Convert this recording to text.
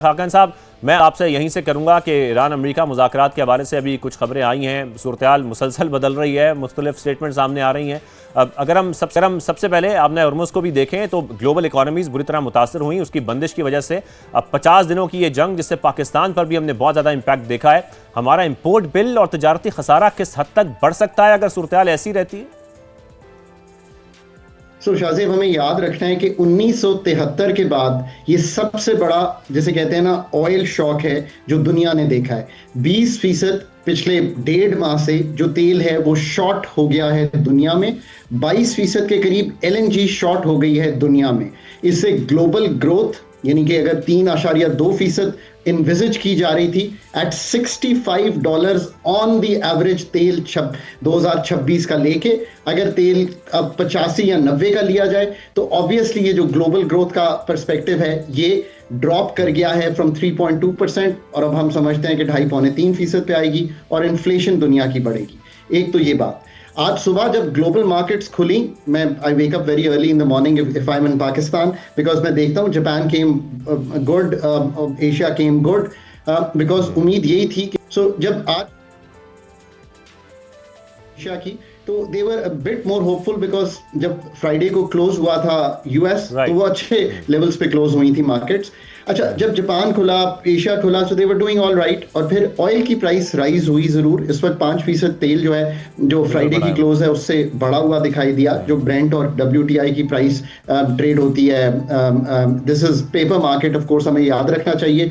खाकन साहब, मैं आपसे यहीं से करूंगा कि ईरान अमेरिका मुज़ाकरात के हवाले से अभी कुछ खबरें आई हैं, सूरत-ए-हाल मुसलसल बदल रही है, मुख्तलिफ स्टेटमेंट सामने आ रही हैं। अब अगर हम सबसे पहले आपने हॉर्मुज़ को भी देखें तो ग्लोबल इकॉनमीज़ बुरी तरह मुतासर हुई उसकी बंदिश की वजह से। अब 50 दिनों की ये जंग, जिससे पाकिस्तान पर भी हमने बहुत ज़्यादा इम्पैक्ट देखा है। हमारा इम्पोर्ट बिल और तजारती खसारा किस हद तक बढ़ सकता है अगर सूरत-ए-हाल ऐसी रहती है? शाहजेब, हमें याद रखना है कि 1973 के बाद ये सबसे बड़ा, जिसे कहते हैं ना, ऑयल शॉक है जो दुनिया ने देखा है। 20% पिछले 1.5 माह से जो तेल है वो शॉर्ट हो गया है दुनिया में। 22% के करीब एलएनजी शॉर्ट हो गई है दुनिया में। इससे ग्लोबल ग्रोथ, यानी कि अगर 3.2% इन्विजिज की जा रही थी एट $65 ऑन द एवरेज तेल 2026 का लेके, अगर तेल अब 85 या 90 का लिया जाए तो ऑब्वियसली ये जो ग्लोबल ग्रोथ का पर्सपेक्टिव है ये ड्रॉप कर गया है फ्रॉम 3.2%, और अब हम समझते हैं कि 2.5-3% पे आएगी और इन्फ्लेशन दुनिया की बढ़ेगी। एक तो ये बात। आज सुबह जब ग्लोबल मार्केट्स खुली, मैं I wake up very early in the morning if I am in Pakistan, because मैं देखता हूँ Japan came good, Asia came good, because उम्मीद यही थी कि जब आज एशिया की, तो they were a bit more hopeful, because जब फ्राइडे को क्लोज हुआ था यूएस, तो वो अच्छे लेवल्स पे क्लोज हुई थी मार्केट्स। अच्छा, जब जापान खुला, एशिया खुला, सो दे वर डूइंग ऑल राइट। और फिर ऑयल की प्राइस राइज हुई जरूर। इस वक्त 5% तेल जो है, जो फ्राइडे की क्लोज है उससे बढ़ा हुआ दिखाई दिया। जो ब्रेंट और WTI की प्राइस ट्रेड होती है, this is paper market, of course हमें याद रखना चाहिए।